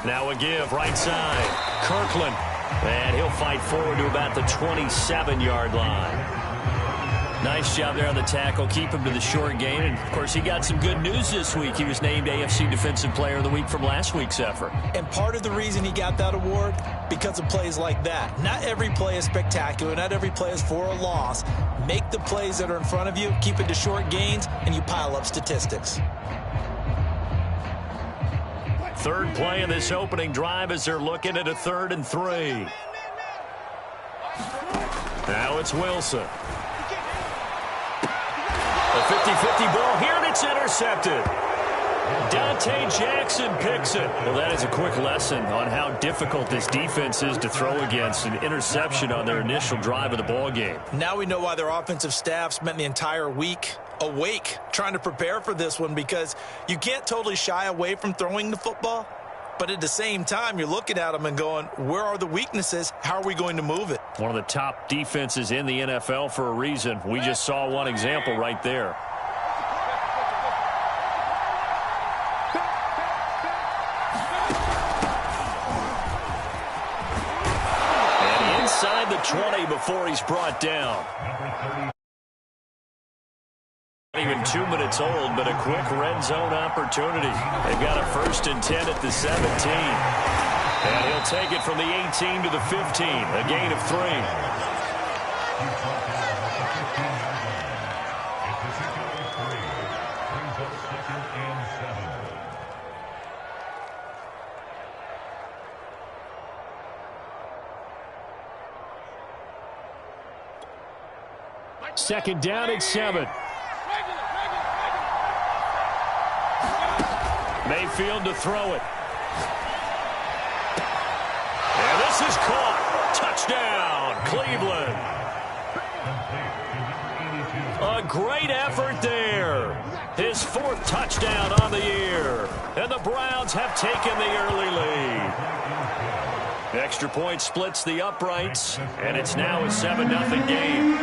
Now a give, right side. Kirkland. And he'll fight forward to about the 27-yard line. Nice job there on the tackle. Keep him to the short game. And, of course, he got some good news this week. He was named AFC Defensive Player of the Week from last week's effort. And part of the reason he got that award, because of plays like that. Not every play is spectacular. Not every play is for a loss. Make the plays that are in front of you, keep it to short gains, and you pile up statistics. Third play in this opening drive as they're looking at a 3rd and 3. Now it's Wilson. A 50-50 ball here, and it's intercepted. Dante Jackson picks it. Well, that is a quick lesson on how difficult this defense is to throw against. An interception on their initial drive of the ball game. Now we know why their offensive staff spent the entire week awake trying to prepare for this one, because you can't totally shy away from throwing the football, but at the same time you're looking at them and going, where are the weaknesses? How are we going to move it? One of the top defenses in the NFL for a reason. We just saw one example right there. And inside the 20 before he's brought down. Not even 2 minutes old, but a quick red zone opportunity. They've got a 1st and 10 at the 17. And he'll take it from the 18 to the 15, a gain of 3. Second down and 7. Mayfield to throw it. And this is caught. Touchdown, Cleveland. A great effort there. His 4th touchdown on the year. And the Browns have taken the early lead. Extra point splits the uprights, and it's now a 7-0 game.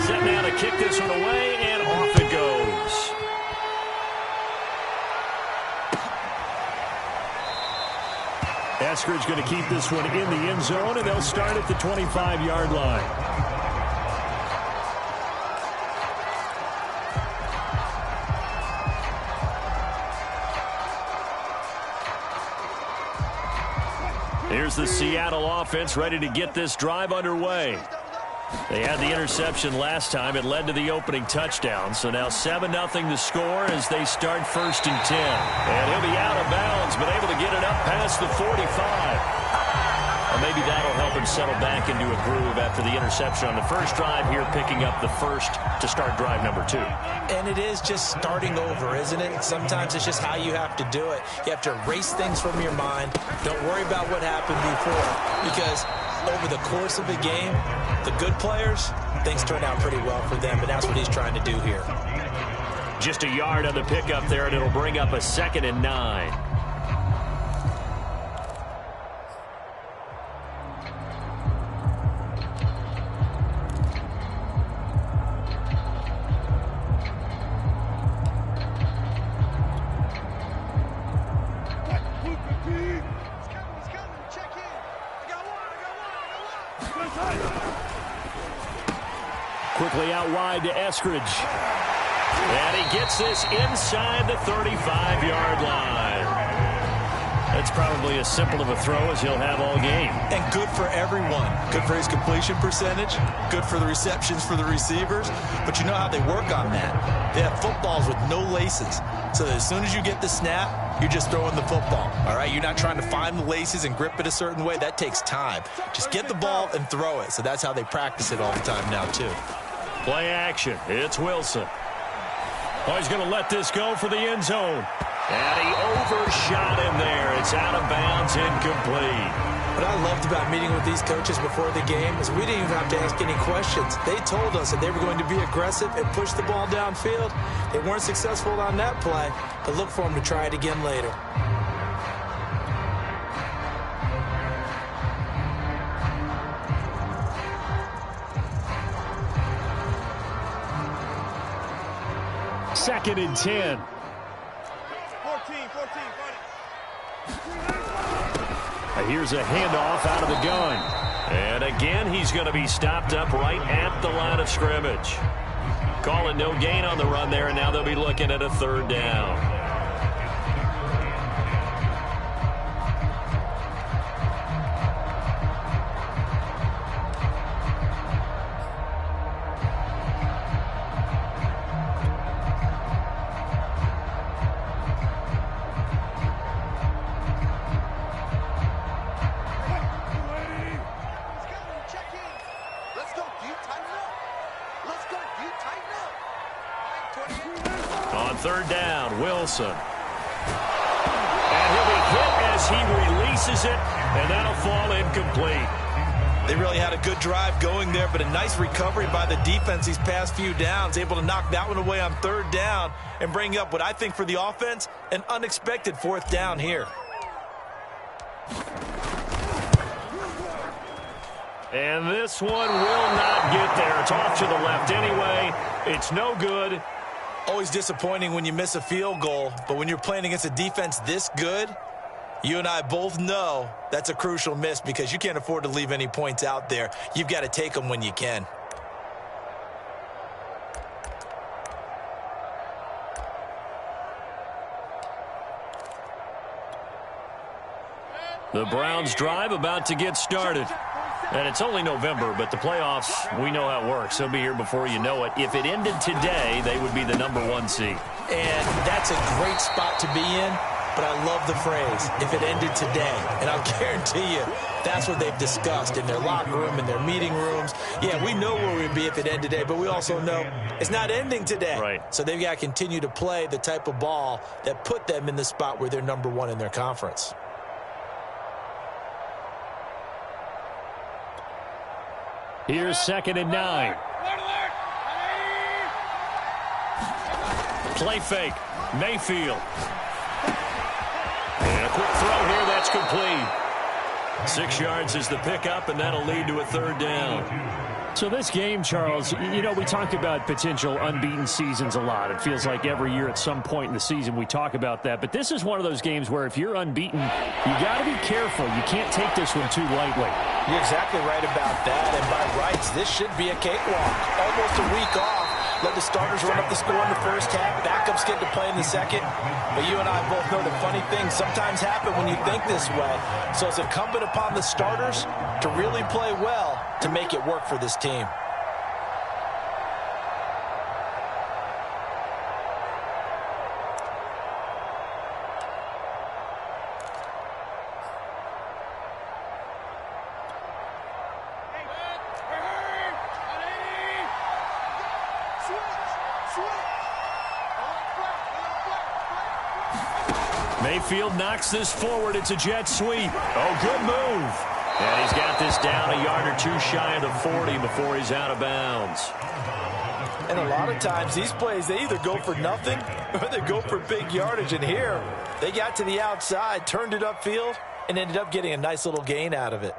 Set now to kick this one away, and off it goes. Eskridge going to keep this one in the end zone, and they'll start at the 25-yard line. Here's the Seattle offense ready to get this drive underway. They had the interception last time. It led to the opening touchdown. So now 7-0 the score as they start 1st and 10. And he'll be out of bounds, but able to get it up past the 45. Or maybe that'll help him settle back into a groove after the interception on the first drive here, picking up the 1st to start drive number 2. And it is just starting over, isn't it? Sometimes it's just how you have to do it. You have to erase things from your mind. Don't worry about what happened before, because over the course of a game, the good players, things turn out pretty well for them, and that's what he's trying to do here. Just a yard on the pickup there, and it'll bring up a 2nd and 9. Quickly out wide to Eskridge. And he gets this inside the 35-yard line. That's probably as simple of a throw as he'll have all game. And good for everyone. Good for his completion percentage. Good for the receptions for the receivers. But you know how they work on that. They have footballs with no laces. So that as soon as you get the snap, you're just throwing the football. All right, you're not trying to find the laces and grip it a certain way. That takes time. Just get the ball and throw it. So that's how they practice it all the time now, too. Play action. It's Wilson. Oh, he's going to let this go for the end zone. And he overshot him there. It's out of bounds, incomplete. What I loved about meeting with these coaches before the game is we didn't even have to ask any questions. They told us that they were going to be aggressive and push the ball downfield. They weren't successful on that play, but look for them to try it again later. Second and 10. 14, 14, Here's a handoff out of the gun. And again, he's going to be stopped up right at the line of scrimmage. Calling no gain on the run there, and now they'll be looking at a 3rd down. On 3rd down, Wilson. And he'll be hit as he releases it, and that'll fall incomplete. They really had a good drive going there, but a nice recovery by the defense these past few downs, able to knock that one away on 3rd down and bring up what I think for the offense, an unexpected 4th down here. And this one will not get there. It's off to the left anyway. It's no good. Always disappointing when you miss a field goal, but when you're playing against a defense this good, you and I both know that's a crucial miss because you can't afford to leave any points out there. You've got to take them when you can. The Browns drive about to get started. And it's only November, but the playoffs, we know how it works. They'll be here before you know it. If it ended today, they would be the #1 seed. And that's a great spot to be in, but I love the phrase, if it ended today. And I'll guarantee you, that's what they've discussed in their locker room, in their meeting rooms. Yeah, we know where we'd be if it ended today, but we also know it's not ending today. Right. So they've got to continue to play the type of ball that put them in the spot where they're #1 in their conference. Here's 2nd and 9. Play fake. Mayfield. And a quick throw here. That's complete. 6 yards is the pickup, and that'll lead to a 3rd down. So this game, Charles, you know, we talked about potential unbeaten seasons a lot. It feels like every year at some point in the season we talk about that. But this is one of those games where if you're unbeaten, you got to be careful. You can't take this one too lightly. You're exactly right about that. And by rights, this should be a cakewalk. Almost a week off. Let the starters run up the score in the first half. Backups get to play in the second. But you and I both know that funny things sometimes happen when you think this way. So it's incumbent upon the starters to really play well to make it work for this team. Mayfield knocks this forward. It's a jet sweep. Oh, good move. And he's got this down a yard or two shy of the 40 before he's out of bounds. And a lot of times these plays, they either go for nothing or they go for big yardage. And here, they got to the outside, turned it upfield, and ended up getting a nice little gain out of it.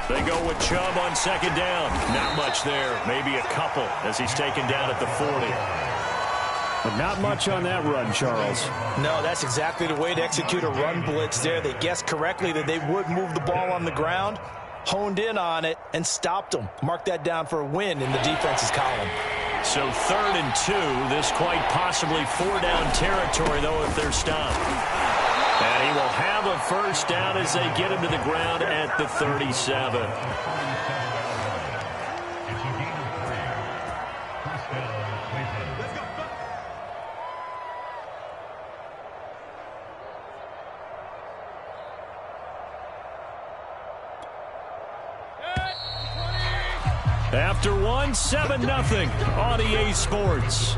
They go with Chubb on 2nd down. Not much there. Maybe a couple as he's taken down at the 40. But not much on that run, Charles. No, that's exactly the way to execute a run blitz there. They guessed correctly that they would move the ball on the ground, honed in on it, and stopped them. Mark that down for a win in the defense's column. So 3rd and 2. This quite possibly 4-down territory, though, if they're stopped. And he will have a first down as they get him to the ground at the 37. After one, 7-0 on EA Sports.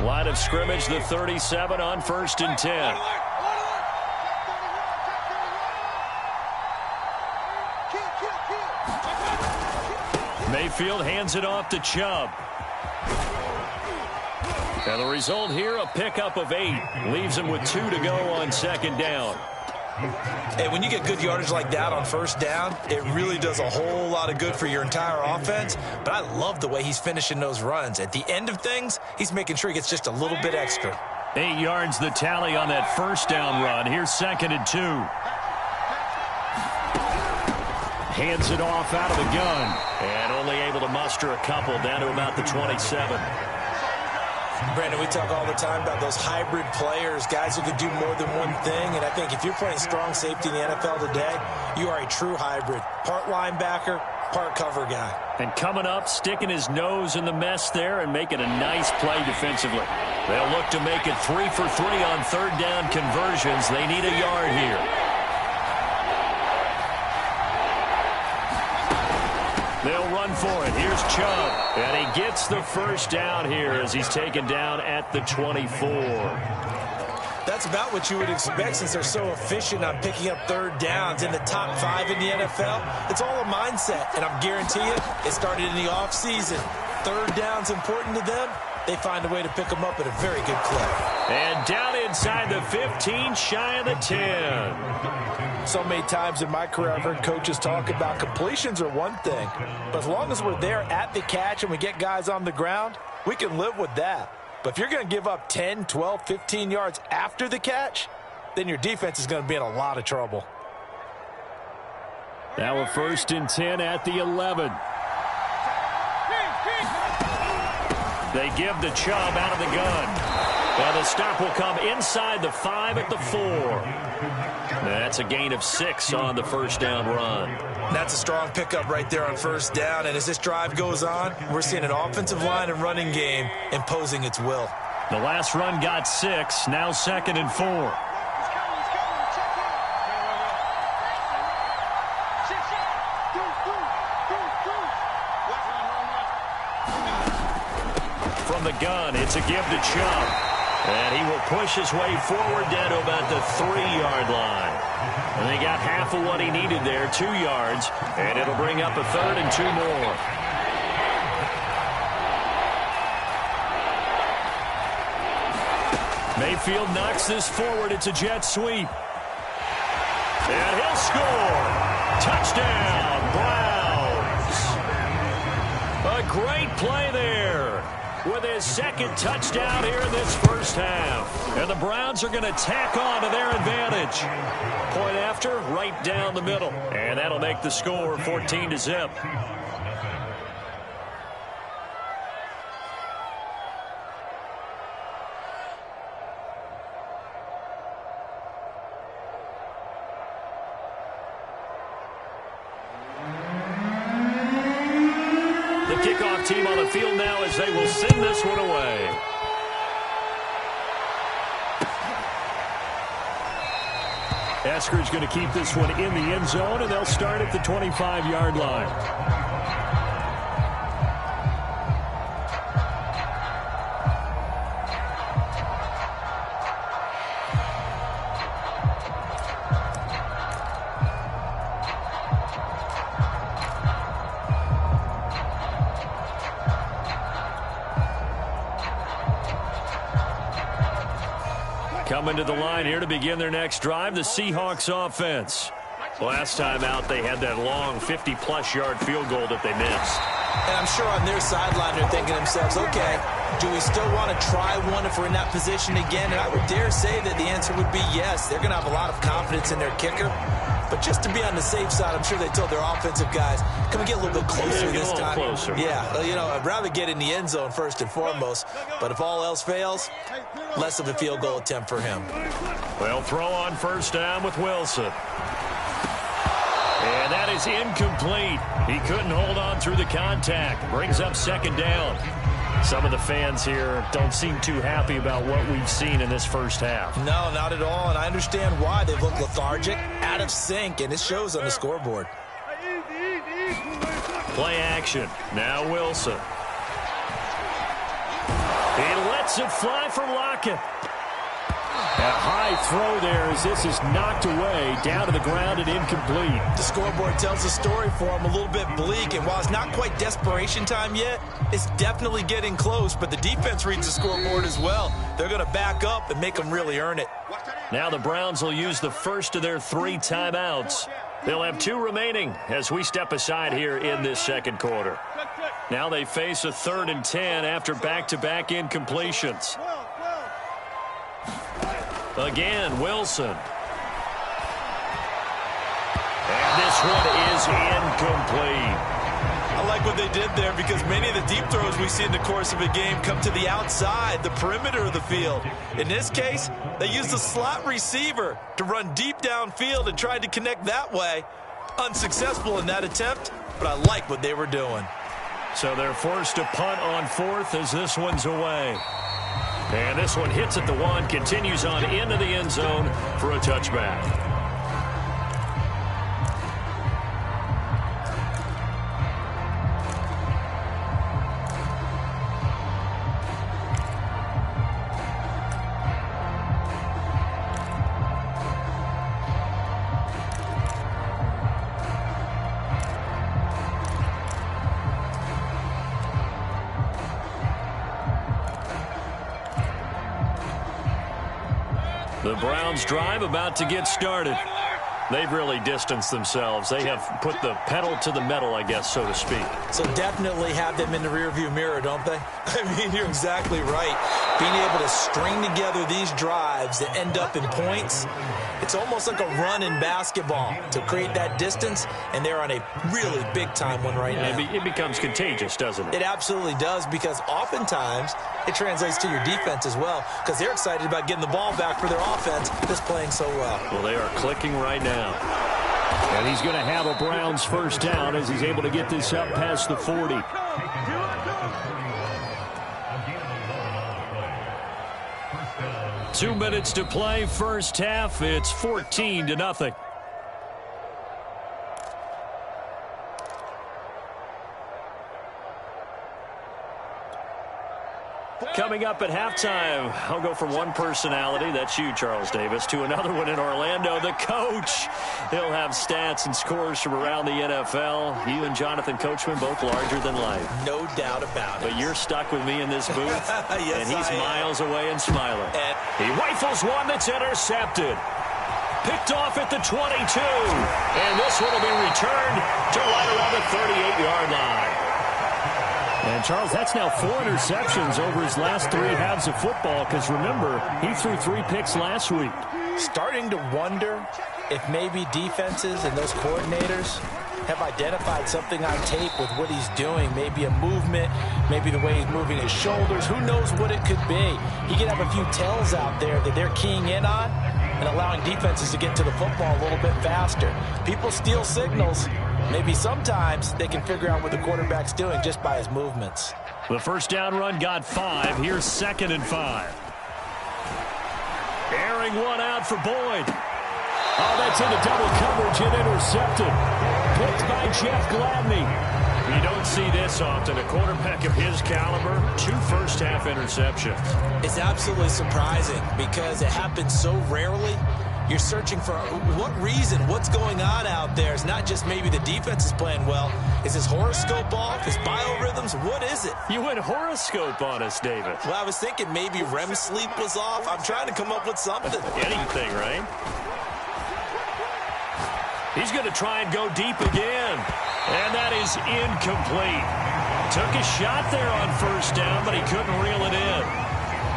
Line of scrimmage, the 37 on 1st and 10. Mayfield hands it off to Chubb. And the result here, a pickup of 8. Leaves him with 2 to go on second down. Hey, when you get good yardage like that on first down, it really does a whole lot of good for your entire offense. But I love the way he's finishing those runs. At the end of things, he's making sure he gets just a little bit extra. 8 yards the tally on that first down run. Here's 2nd and 2. Hands it off out of the gun. And only able to muster a couple down to about the 27. Brandon, we talk all the time about those hybrid players, guys who can do more than one thing. And I think if you're playing strong safety in the NFL today, you are a true hybrid. Part linebacker, part cover guy. And coming up, sticking his nose in the mess there and making a nice play defensively. They'll look to make it 3 for 3 on third down conversions. They need a yard here. They'll run for it. Here's Chubb. And he gets the first down here as he's taken down at the 24. That's about what you would expect since they're so efficient on picking up third downs in the top 5 in the NFL. It's all a mindset, and I'm guaranteeing you it started in the offseason. Third down's important to them. They find a way to pick them up at a very good clip. And down inside the 15, shy of the 10. So many times in my career, I've heard coaches talk about completions are one thing. But as long as we're there at the catch and we get guys on the ground, we can live with that. But if you're going to give up 10, 12, 15 yards after the catch, then your defense is going to be in a lot of trouble. Now a 1st and 10 at the 11. They give the Chubb out of the gun. And the stop will come inside the 5 at the 4. That's a gain of 6 on the first down run. That's a strong pickup right there on first down. And as this drive goes on, we're seeing an offensive line and running game imposing its will. The last run got 6. Now 2nd and 4. From the gun, it's a give to Chubb. And he will push his way forward down to about the 3-yard line. And they got half of what he needed there, 2 yards. And it'll bring up a 3rd and 2 more. Mayfield knocks this forward. It's a jet sweep. And he'll score. Touchdown, Browns. A great play there with his 2nd touchdown here in this first half. And the Browns are going to tack on to their advantage. Point after, right down the middle. And that'll make the score 14-0. The kickoff team on the field now as they will send this one away. Esker's going to keep this one in the end zone, and they'll start at the 25-yard line. Coming to the line here to begin their next drive, the Seahawks offense. Last time out, they had that long 50-plus yard field goal that they missed. And I'm sure on their sideline they're thinking to themselves, okay, do we still want to try one if we're in that position again? And I would dare say that the answer would be yes. They're going to have a lot of confidence in their kicker. But just to be on the safe side, I'm sure they told their offensive guys, can we get a little bit closer this time? Closer. Yeah, you know, I'd rather get in the end zone first and foremost. But if all else fails, less of a field goal attempt for him. They'll throw on first down with Wilson. And that is incomplete. He couldn't hold on through the contact. Brings up second down. Some of the fans here don't seem too happy about what we've seen in this first half. No, not at all, and I understand why. They look lethargic, out of sync, and it shows on the scoreboard. Play action. Now Wilson. He lets it fly for Lockett. A high throw there as this is knocked away, down to the ground and incomplete. The scoreboard tells the story for him, a little bit bleak, and while it's not quite desperation time yet, it's definitely getting close, but the defense reads the scoreboard as well. They're going to back up and make them really earn it. Now the Browns will use the first of their 3 timeouts. They'll have 2 remaining as we step aside here in this second quarter. Now they face a 3rd and 10 after back-to-back incompletions. Again, Wilson. And this one is incomplete. I like what they did there because many of the deep throws we see in the course of a game come to the outside, the perimeter of the field. In this case, they used a slot receiver to run deep downfield and tried to connect that way. Unsuccessful in that attempt, but I like what they were doing. So they're forced to punt on 4th as this one's away. And this one hits at the 1, continues on into the end zone for a touchback. The Browns drive about to get started. They've really distanced themselves. They have put the pedal to the metal, I guess, so to speak. So definitely have them in the rearview mirror, don't they? I mean, you're exactly right. Being able to string together these drives that end up in points, it's almost like a run in basketball to create that distance, and they're on a really big-time one right now. It becomes contagious, doesn't it? It absolutely does, because oftentimes it translates to your defense as well, because they're excited about getting the ball back for their offense that's playing so well. Well, they are clicking right now. And he's going to have a Browns first down as he's able to get this up past the 40. Two minutes to play, first half. It's 14-0. Coming up at halftime, I'll go from one personality, that's you, Charles Davis, to another one in Orlando, the coach. He'll have stats and scores from around the NFL. You and Jonathan Coachman, both larger than life. No doubt about it. But you're stuck with me in this booth, yes, and he's miles away and smiling. And he rifles one that's intercepted. Picked off at the 22. And this one will be returned to right around the 38-yard line. And, Charles, that's now 4 interceptions over his last 3 halves of football, because, remember, he threw 3 picks last week. Starting to wonder if maybe defenses and those coordinators have identified something on tape with what he's doing. Maybe a movement, maybe the way he's moving his shoulders. Who knows what it could be? He could have a few tells out there that they're keying in on and allowing defenses to get to the football a little bit faster. People steal signals. Maybe sometimes they can figure out what the quarterback's doing just by his movements. The first down run got 5. Here's 2nd and 5. Airing one out for Boyd. Oh, that's into double coverage and intercepted. Picked by Jeff Gladney. You don't see this often. A quarterback of his caliber, 2 first-half interceptions. It's absolutely surprising because it happens so rarely. You're searching for what reason, what's going on out there. It's not just maybe the defense is playing well. Is his horoscope off? His biorhythms? What is it? You went horoscope on us, David. Well, I was thinking maybe REM sleep was off. I'm trying to come up with something. Anything, right? He's going to try and go deep again. And that is incomplete. Took a shot there on first down, but he couldn't reel it in.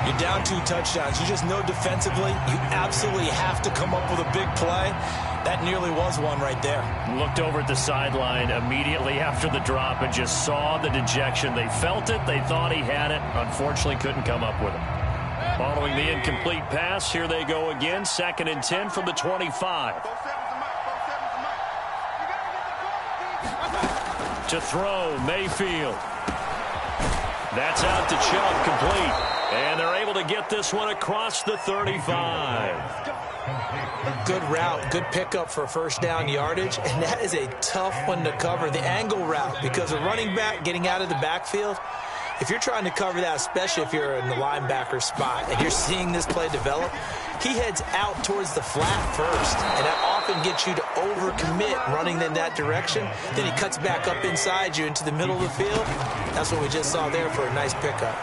You're down 2 touchdowns. You just know defensively you absolutely have to come up with a big play. That nearly was one right there. Looked over at the sideline immediately after the drop and just saw the dejection. They felt it. They thought he had it. Unfortunately, couldn't come up with it. Following the incomplete pass, here they go again. 2nd and 10 from the 25. To throw, Mayfield. That's out to Chubb, complete. And they're able to get this one across the 35. Good route, good pickup for first down yardage, and that is a tough one to cover, the angle route, because a running back getting out of the backfield, If you're trying to cover that, especially if you're in the linebacker spot and you're seeing this play develop, he heads out towards the flat first, and that often gets you to overcommit running in that direction. Then he cuts back up inside you into the middle of the field. That's what we just saw there for a nice pickup.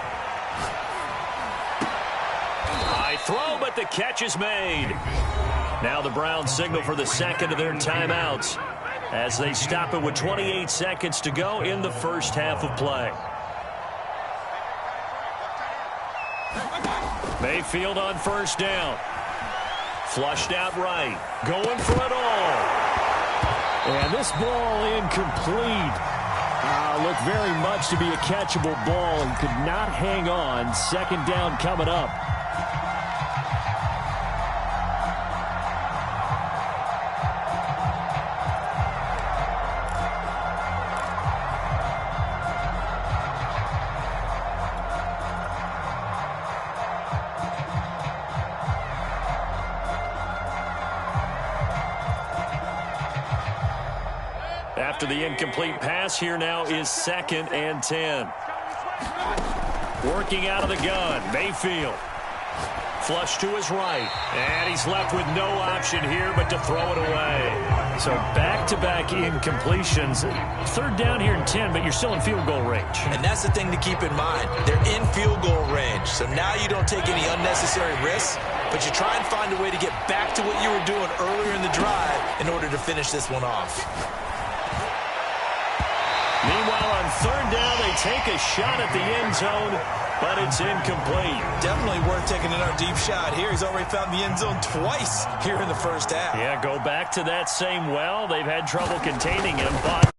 High throw, but the catch is made. Now the Browns signal for the second of their timeouts as they stop it with 28 seconds to go in the first half of play. Mayfield on first down. Flushed out right. Going for it all. And this ball incomplete. Looked very much to be a catchable ball and could not hang on. Second down coming up. After the incomplete pass, here now is 2nd and 10. Working out of the gun, Mayfield. Flush to his right. And he's left with no option here but to throw it away. So back-to-back incompletions. Third down here in 10, but you're still in field goal range. And that's the thing to keep in mind. They're in field goal range. So now you don't take any unnecessary risks, but you try and find a way to get back to what you were doing earlier in the drive in order to finish this one off. Meanwhile, on third down, they take a shot at the end zone, but it's incomplete. Definitely worth taking another deep shot here. He's already found the end zone twice here in the first half. Yeah, go back to that same well. They've had trouble containing him, but